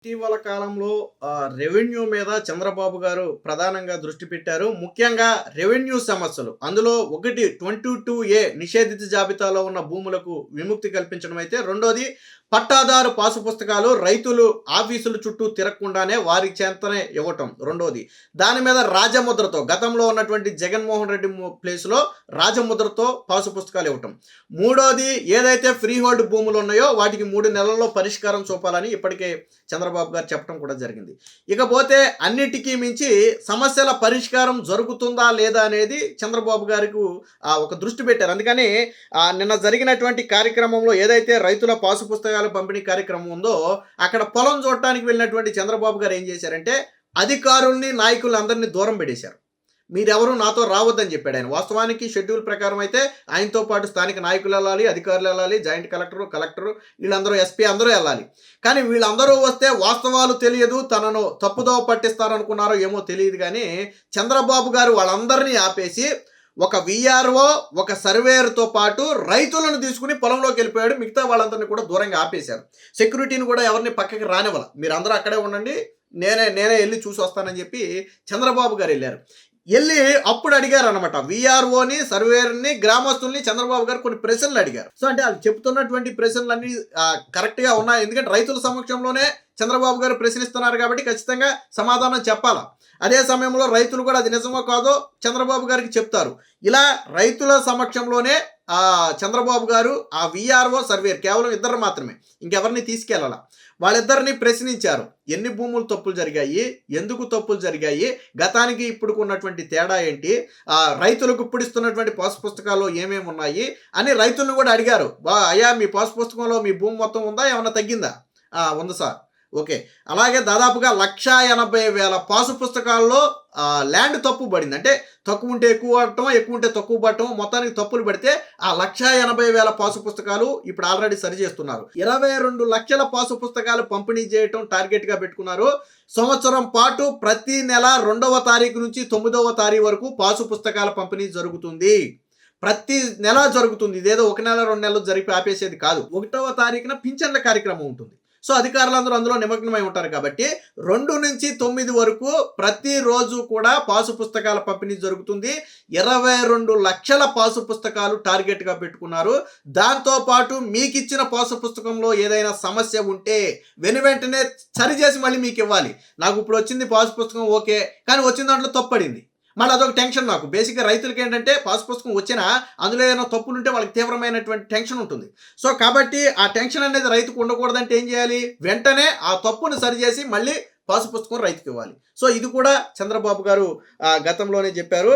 ఇటీవల కాలంలో రెవెన్యూ మీద చంద్రబాబు గారు ప్రధానంగా దృష్టి పెట్టారు. ముఖ్యంగా రెవెన్యూ సమస్యలు. అందులో ఒకటి 22A నిషేధిత జాబితాలో ఉన్న భూములకు విముక్తి కల్పించడం అయితే, రెండోది పట్టాదారు పాసు పుస్తకాలు రైతులు ఆఫీసుల చుట్టూ తిరగకుండానే వారి చేతనే ఇవ్వటం రెండోది. దాని మీద రాజముద్రతో గతంలో ఉన్నటువంటి జగన్మోహన్ రెడ్డి ప్లేస్లో రాజముద్రతో పాసు పుస్తకాలు ఇవ్వటం. మూడోది ఏదైతే ఫ్రీ హోల్డ్ భూములు ఉన్నాయో వాటికి 3 నెలల్లో పరిష్కారం చూపాలని ఇప్పటికే చంద్రబాబు గారు చెప్పడం కూడా జరిగింది. ఇకపోతే అన్నిటికీ మించి సమస్యల పరిష్కారం జరుగుతుందా లేదా అనేది చంద్రబాబు గారికి ఒక దృష్టి పెట్టారు. అందుకని నిన్న జరిగినటువంటి కార్యక్రమంలో ఏదైతే రైతుల పాసు పుస్తకాలు పంపిణీ కార్యక్రమం ఉందో అక్కడ పొలం చూడటానికి వెళ్ళినటువంటి చంద్రబాబు గారు ఏం చేశారంటే అధికారుల్ని నాయకులు అందరినీ దూరం పెట్టేశారు. మీరెవరు నాతో రావద్దని చెప్పాడు ఆయన. వాస్తవానికి షెడ్యూల్ ప్రకారం అయితే ఆయనతో పాటు స్థానిక నాయకులు వెళ్ళాలి, అధికారులు వెళ్ళాలి, జాయింట్ కలెక్టరు వీళ్ళందరూ ఎస్పీ అందరూ వెళ్ళాలి. కానీ వీళ్ళందరూ వస్తే వాస్తవాలు తెలియదు, తనను తప్పుదోవ పట్టిస్తారనుకున్నారో ఏమో తెలియదు. కానీ చంద్రబాబు గారు వాళ్ళందరినీ ఆపేసి ఒక విఆర్ఓ ఒక సర్వేయర్తో పాటు రైతులను తీసుకుని పొలంలోకి వెళ్ళిపోయాడు. మిగతా వాళ్ళందరినీ కూడా దూరంగా ఆపేశారు. సెక్యూరిటీని కూడా ఎవరిని పక్కకి రానివ్వాలి, మీరు అందరూ అక్కడే ఉండండి, నేనే వెళ్ళి చూసి వస్తానని చెప్పి చంద్రబాబు గారు వెళ్ళారు. వెళ్ళి అప్పుడు అడిగారు అనమాట, విఆర్ఓని సర్వేయర్ని గ్రామస్తుల్ని చంద్రబాబు గారు కొన్ని ప్రశ్నలు అడిగారు. సో అంటే వాళ్ళు చెప్తున్నటువంటి ప్రశ్నలన్నీ కరెక్ట్గా ఉన్నాయి. ఎందుకంటే రైతుల సమక్షంలోనే చంద్రబాబు గారు ప్రశ్నిస్తున్నారు కాబట్టి ఖచ్చితంగా సమాధానం చెప్పాలా. అదే సమయంలో రైతులు కూడా అది నిజమో కాదో చంద్రబాబు గారికి చెప్తారు. ఇలా రైతుల సమక్షంలోనే చంద్రబాబు గారు ఆ విఆర్ఓ సర్వేయర్ కేవలం ఇద్దరు మాత్రమే, ఇంకెవరిని తీసుకెళ్ళాల, వాళ్ళిద్దరిని ప్రశ్నించారు. ఎన్ని భూములు తప్పులు జరిగాయి, ఎందుకు తప్పులు జరిగాయి, గతానికి ఇప్పుడు ఉన్నటువంటి తేడా ఏంటి, రైతులకు ఇప్పుడు ఇస్తున్నటువంటి పాసు పుస్తకాల్లో ఏమేమి ఉన్నాయి అని రైతులను కూడా అడిగారు. అయ్యా మీ పాసు పుస్తకంలో మీ భూమి మొత్తం ఉందా, ఏమన్నా తగ్గిందా? ఉంది సార్. ఓకే. అలాగే దాదాపుగా 1,80,000 పాసు పుస్తకాల్లో ల్యాండ్ తప్పు పడింది. అంటే తక్కువ ఉంటే ఎక్కువ పడటం, ఎక్కువ ఉంటే తక్కువ పడటం, మొత్తానికి తప్పులు పడితే ఆ 1,80,000 పాసు పుస్తకాలు ఇప్పుడు ఆల్రెడీ సరి చేస్తున్నారు. 22 లక్షల పాసు పుస్తకాలు పంపిణీ చేయటం టార్గెట్గా పెట్టుకున్నారు. సంవత్సరం పాటు ప్రతి నెల 2వ తారీఖు నుంచి 9వ తారీఖు వరకు పాసు పుస్తకాల పంపిణీ జరుగుతుంది. ప్రతి నెల జరుగుతుంది. ఇదేదో 1 నెల 2 నెలలు జరిపి ఆపేసేది కాదు. 1వ తారీఖున పింఛన్ల కార్యక్రమం ఉంటుంది. సో అధికారులందరూ అందులో నిమగ్నమై ఉంటారు కాబట్టి 2 నుంచి 9 వరకు ప్రతిరోజు కూడా పాసు పుస్తకాల పంపిణీ జరుగుతుంది. 22 లక్షల పాసు పుస్తకాలు టార్గెట్గా పెట్టుకున్నారు. దాంతోపాటు మీకు ఇచ్చిన పాసు పుస్తకంలో ఏదైనా సమస్య ఉంటే వెంటనే సరిచేసి మళ్ళీ మీకు ఇవ్వాలి. నాకు ఇప్పుడు వచ్చింది పాసు పుస్తకం ఓకే, కానీ వచ్చిన దాంట్లో తప్పడింది, మళ్ళీ అదొక టెన్షన్. నాకు బేసిక్గా రైతులకి ఏంటంటే పాసు పుస్తకం వచ్చినా అందులో ఏదైనా తప్పులు ఉంటే వాళ్ళకి తీవ్రమైనటువంటి టెన్షన్ ఉంటుంది. సో కాబట్టి ఆ టెన్షన్ అనేది రైతుకు ఉండకూడదంటే ఏం చేయాలి, వెంటనే ఆ తప్పును సరిచేసి మళ్ళీ పాసు పుస్తకం రైతుకి ఇవ్వాలి. సో ఇది కూడా చంద్రబాబు గారు గతంలోనే చెప్పారు.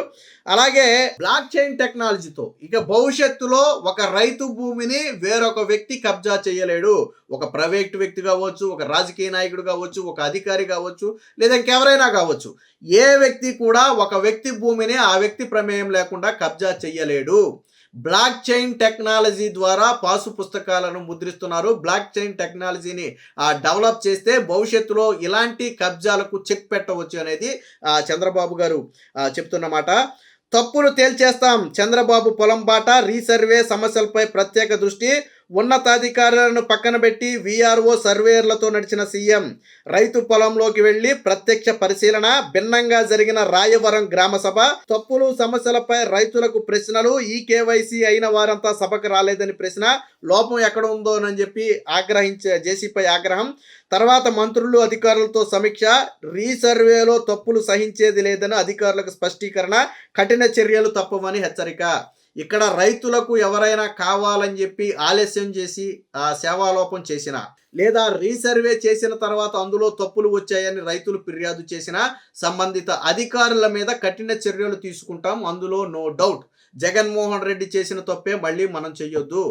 అలాగే బ్లాక్ చైన్ టెక్నాలజీతో ఇక భవిష్యత్తులో ఒక రైతు భూమిని వేరొక వ్యక్తి కబ్జా చేయలేడు. ఒక ప్రైవేట్ వ్యక్తి కావచ్చు, ఒక రాజకీయ నాయకుడు కావచ్చు, ఒక అధికారి కావచ్చు, లేదా ఇంకెవరైనా కావచ్చు, ఏ వ్యక్తి కూడా ఒక వ్యక్తి భూమిని ఆ వ్యక్తి ప్రమేయం లేకుండా కబ్జా చేయలేడు. బ్లాక్ చైన్ టెక్నాలజీ ద్వారా పాసు పుస్తకాలను ముద్రిస్తున్నారు. బ్లాక్ చైన్ టెక్నాలజీని డెవలప్ చేస్తే భవిష్యత్తులో ఇలాంటి కబ్జాలకు చెక్ పెట్టవచ్చు అనేది చంద్రబాబు గారు చెప్తున్నమాట. తప్పులు తేల్చేస్తాం, చంద్రబాబు పొలం బాట, రీసర్వే సమస్యలపై ప్రత్యేక దృష్టి, ఉన్నతాధికారులను పక్కన పెట్టి విఆర్ఓ సర్వేయర్లతో నడిచిన సీఎం, రైతు పొలంలోకి వెళ్లి ప్రత్యక్ష పరిశీలన, భిన్నంగా జరిగిన రాయవరం గ్రామ సభ, తప్పులు సమస్యలపై రైతులకు ప్రశ్నలు, ఈ కేవైసీ అయిన వారంతా సభకు రాలేదని ప్రశ్న, లోపం ఎక్కడ ఉందోనని చెప్పి జేసీపై ఆగ్రహం, తర్వాత మంత్రులు అధికారులతో సమీక్ష, రీసర్వేలో తప్పులు సహించేది లేదని అధికారులకు స్పష్టీకరణ, కఠిన చర్యలు తప్పవని హెచ్చరిక. ఇక్కడ రైతులకు ఎవరైనా కావాలని చెప్పి ఆలస్యం చేసి సేవాలోపం చేసిన, లేదా రీసర్వే చేసిన తర్వాత అందులో తప్పులు వచ్చాయని రైతులు ఫిర్యాదు చేసిన సంబంధిత అధికారుల మీద కఠిన చర్యలు తీసుకుంటాం, అందులో నో డౌట్. జగన్మోహన్ రెడ్డి చేసిన తప్పే మళ్ళీ మనం చెయ్యొద్దు.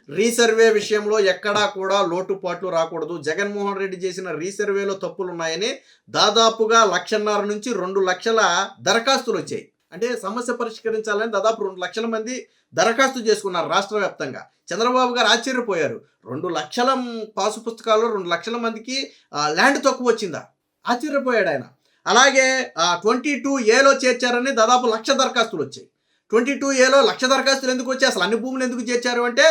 రీసర్వే విషయంలో ఎక్కడా కూడా లోటుపాట్లు రాకూడదు. జగన్మోహన్ రెడ్డి చేసిన రీసర్వేలో తప్పులు ఉన్నాయని దాదాపుగా 1,50,000 నుంచి 2 లక్షల దరఖాస్తులు వచ్చాయి. అంటే సమస్య పరిష్కరించాలని దాదాపు 2 లక్షల మంది దరఖాస్తు చేసుకున్నారు రాష్ట్ర వ్యాప్తంగా. చంద్రబాబు గారు ఆశ్చర్యపోయారు. 2 లక్షల పాసు పుస్తకాలు 2 లక్షల మందికి ల్యాండ్ తక్కువ వచ్చిందా, ఆశ్చర్యపోయాడు ఆయన. అలాగే 22Aలో చేర్చారని దాదాపు 1,00,000 దరఖాస్తులు వచ్చాయి. 22Aలో 1,00,000 దరఖాస్తులు ఎందుకు వచ్చాయి, అసలు అన్ని భూములు ఎందుకు చేర్చారు అంటే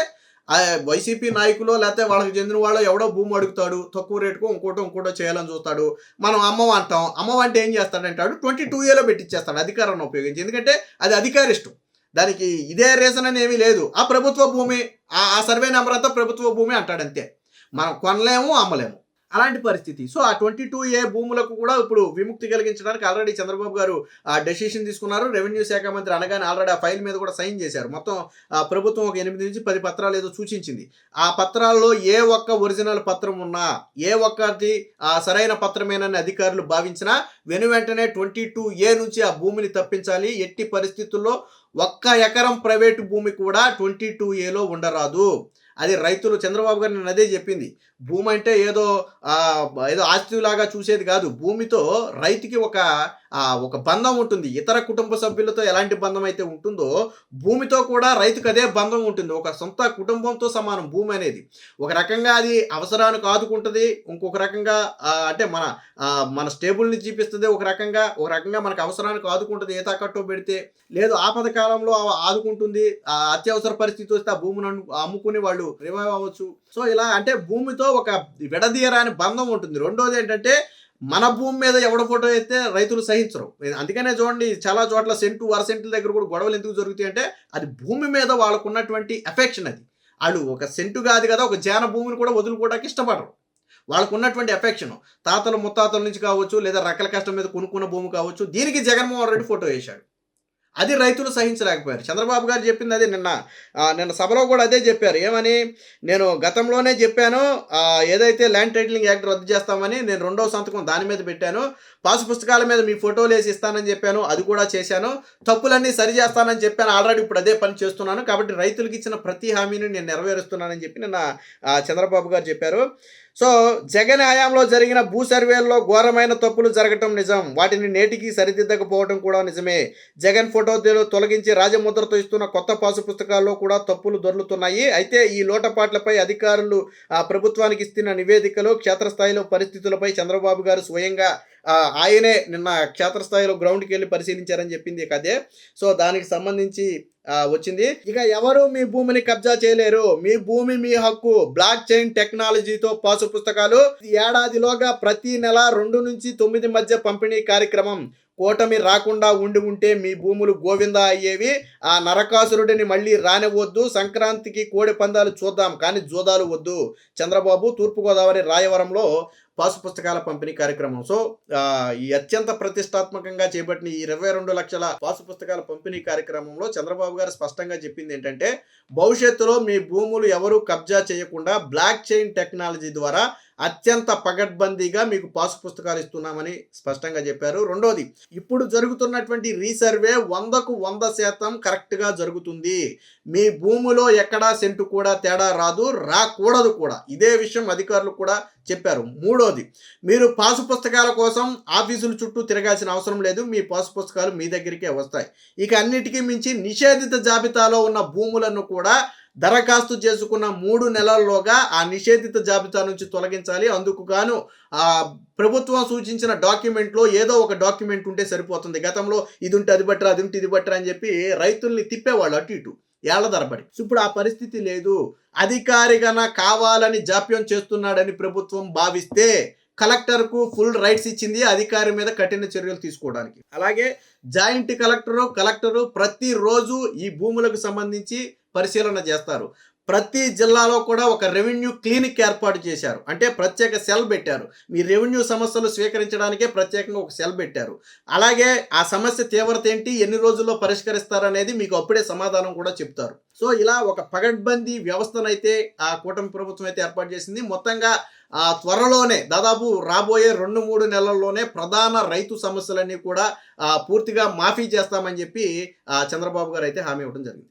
వైసీపీ నాయకులో లేకపోతే వాళ్ళకి చెందిన వాళ్ళు ఎవడో భూమి అడుగుతాడు, తక్కువ రేటుకో ఇంకోటో చేయాలని చూస్తాడు. మనం అమ్మం అంటాం. అమ్మం అంటే ఏం చేస్తాడంటాడు, 22A పెట్టిచ్చేస్తాడు అధికారాన్ని ఉపయోగించి. ఎందుకంటే అది అధికారిష్టం. దానికి ఇదే రీజన్ అని ఏమీ లేదు. ఆ ప్రభుత్వ భూమి, ఆ సర్వే నెంబర్ అంతా ప్రభుత్వ భూమి అంటాడంతే. మనం కొనలేము, అమ్మలేము. అలాంటి పరిస్థితి. సో ఆ 22A భూములకు కూడా ఇప్పుడు విముక్తి కలిగించడానికి ఆల్రెడీ చంద్రబాబు గారు డెసిషన్ తీసుకున్నారు. రెవెన్యూ శాఖ మంత్రి అనగానే ఆల్రెడీ ఆ ఫైల్ మీద కూడా సైన్ చేశారు. మొత్తం ప్రభుత్వం ఒక 8 నుంచి 10 పత్రాలు ఏదో సూచించింది. ఆ పత్రాల్లో ఏ ఒక్క ఒరిజినల్ పత్రం ఉన్నా, ఏ ఒక్కటి సరైన పత్రమేనని అధికారులు భావించినా వెంటనే 22A నుంచి ఆ భూమిని తప్పించాలి. ఎట్టి పరిస్థితుల్లో 1 ఎకరం ప్రైవేటు భూమి కూడా 22Aలో ఉండరాదు. అది రైతులు, చంద్రబాబు గారు నేను అదే చెప్పింది. భూమి అంటే ఏదో ఆస్తిలాగా చూసేది కాదు. భూమితో రైతుకి ఒక బంధం ఉంటుంది. ఇతర కుటుంబ సభ్యులతో ఎలాంటి బంధం అయితే ఉంటుందో భూమితో కూడా రైతుకు అదే బంధం ఉంటుంది. ఒక సొంత కుటుంబంతో సమానం భూమి అనేది. ఒక రకంగా అది అవసరానికి ఆదుకుంటుంది. ఇంకొక రకంగా అంటే మన స్టేబుల్ని చూపిస్తుంది. ఒక రకంగా మనకు అవసరానికి ఆదుకుంటుంది. ఏ తాకట్టో పెడితే, లేదు ఆపద కాలంలో ఆదుకుంటుంది. అత్యవసర పరిస్థితి వస్తే ఆ భూమిని అమ్ముకుని వాళ్ళు రివైవ్ అవ్వచ్చు. సో ఇలా అంటే భూమితో ఒక విడదీయరాని బంధం ఉంటుంది. రెండోది ఏంటంటే మన భూమి మీద ఎవడ ఫోటో అయితే రైతులు సహించరు. అందుకనే చూడండి చాలా చోట్ల అర సెంటుల దగ్గర కూడా గొడవలు ఎందుకు జరుగుతాయి అంటే అది భూమి మీద వాళ్ళకు ఉన్నటువంటి ఎఫెక్షన్. అది వాళ్ళు ఒక సెంటు కాదు కదా, ఒక జాన భూమిని కూడా వదులుకోవడానికి ఇష్టపడరు. వాళ్ళకు ఉన్నటువంటి ఎఫెక్షన్ తాతలు ముత్తాతల నుంచి కావచ్చు, లేదా రకల కష్టం మీద కొనుక్కున్న భూమి కావచ్చు. దీనికి జగన్మోహన్ రెడ్డి ఫోటో వేశాడు. అది రైతులు సహించలేకపోయారు. చంద్రబాబు గారు చెప్పింది అదే. నిన్న సభలో కూడా అదే చెప్పారు. ఏమని, నేను గతంలోనే చెప్పాను ఏదైతే ల్యాండ్ టైటిలింగ్ యాక్ట్ రద్దు చేస్తామని, నేను 2వ సంతకం దాని మీద పెట్టాను. పాసు పుస్తకాల మీద మీ ఫోటోలు వేసి ఇస్తానని చెప్పాను, అది కూడా చేశాను. తప్పులన్నీ సరి చేస్తానని చెప్పాను, ఆల్రెడీ ఇప్పుడు అదే పని చేస్తున్నాను. కాబట్టి రైతులకు ఇచ్చిన ప్రతి హామీని నేను నెరవేరుస్తున్నానని చెప్పి నిన్న చంద్రబాబు గారు చెప్పారు. సో జగన్ హయాంలో జరిగిన భూ సర్వేల్లో ఘోరమైన తప్పులు జరగటం నిజం. వాటిని నేటికి సరిదిద్దకపోవడం కూడా నిజమే. జగన్ ఫోటోలు తొలగించి రాజముద్రతో ఇస్తున్న కొత్త పాసు పుస్తకాల్లో కూడా తప్పులు దొర్లుతున్నాయి. అయితే ఈ లోటపాట్లపై అధికారులు ప్రభుత్వానికి ఇస్తున్న నివేదికలు, క్షేత్రస్థాయిలో పరిస్థితులపై చంద్రబాబు గారు స్వయంగా ఆయనే నిన్న క్షేత్రస్థాయిలో గ్రౌండ్కి వెళ్ళి పరిశీలించారని చెప్పింది అదే. సో దానికి సంబంధించి వచ్చింది. ఇక ఎవరు మీ భూమిని కబ్జా చేయలేరు. మీ భూమి మీ హక్కు. బ్లాక్ చైన్ టెక్నాలజీతో పాసు పుస్తకాలు. ఏడాదిలోగా ప్రతి నెల 2 నుంచి 9 మధ్య పంపిణీ కార్యక్రమం. కూటమి రాకుండా ఉంటే మీ భూములు గోవిందా అయ్యేవి. ఆ నరకాసురుడిని మళ్ళీ రానివ్వద్దు. సంక్రాంతికి కోడి పందాలు చూద్దాం, కానీ జోదాలు వద్దు. చంద్రబాబు. తూర్పుగోదావరి రాయవరంలో పాసు పుస్తకాల పంపిణీ కార్యక్రమం. సో ఈ అత్యంత ప్రతిష్టాత్మకంగా చేపట్టిన ఈ 22 లక్షల పాసు పుస్తకాల పంపిణీ కార్యక్రమంలో చంద్రబాబు గారు స్పష్టంగా చెప్పింది ఏంటంటే, భవిష్యత్తులో మీ భూములు ఎవరు కబ్జా చేయకుండా బ్లాక్ చైన్ టెక్నాలజీ ద్వారా అత్యంత పగడ్బందీగా మీకు పాసు పుస్తకాలు ఇస్తున్నామని స్పష్టంగా చెప్పారు. రెండోది, ఇప్పుడు జరుగుతున్నటువంటి రీసర్వే 100కు 100% కరెక్ట్గా జరుగుతుంది. మీ భూమిలో ఎక్కడా సెంటు కూడా తేడా రాకూడదు కూడా. ఇదే విషయం అధికారులు కూడా చెప్పారు. మూడోది, మీరు పాసు పుస్తకాల కోసం ఆఫీసుల చుట్టూ తిరగాల్సిన అవసరం లేదు. మీ పాసు పుస్తకాలు మీ దగ్గరికే వస్తాయి. ఇక అన్నిటికీ మించి నిషేధిత జాబితాలో ఉన్న భూములను కూడా దరఖాస్తు చేసుకున్న 3 నెలల్లోగా ఆ నిషేధిత జాబితా నుంచి తొలగించాలి. అందుకు గాను ప్రభుత్వం సూచించిన డాక్యుమెంట్లో ఏదో ఒక డాక్యుమెంట్ ఉంటే సరిపోతుంది. గతంలో ఇది ఉంటే అది బట్టరా, అది ఉంటే ఇది బట్టరా అని చెప్పి రైతుల్ని తిప్పేవాళ్ళు అటు ఇటు ఏళ్ల తరబడి. ఇప్పుడు ఆ పరిస్థితి లేదు. అధికారిగా కావాలని జాప్యం చేస్తున్నాడని ప్రభుత్వం భావిస్తే కలెక్టర్కు ఫుల్ రైట్స్ ఇచ్చింది అధికారి మీద కఠిన చర్యలు తీసుకోవడానికి. అలాగే జాయింట్ కలెక్టరు ప్రతిరోజు ఈ భూములకు సంబంధించి పరిశీలన చేస్తారు. ప్రతి జిల్లాలో కూడా ఒక రెవెన్యూ క్లినిక్ ఏర్పాటు చేశారు. అంటే ప్రత్యేక సెల్ పెట్టారు. మీ రెవెన్యూ సమస్యలు స్వీకరించడానికే ప్రత్యేకంగా ఒక సెల్ పెట్టారు. అలాగే ఆ సమస్య తీవ్రత ఏంటి, ఎన్ని రోజుల్లో పరిష్కరిస్తారనేది మీకు అప్పుడే సమాధానం కూడా చెప్తారు. సో ఇలా ఒక పగడ్బందీ వ్యవస్థనైతే ఆ కూటమి ప్రభుత్వం అయితే ఏర్పాటు చేసింది. మొత్తంగా త్వరలోనే దాదాపు రాబోయే 2-3 నెలల్లోనే ప్రధాన రైతు సమస్యలన్నీ కూడా పూర్తిగా మాఫీ చేస్తామని చెప్పి చంద్రబాబు గారు అయితే హామీ ఇవ్వడం జరిగింది.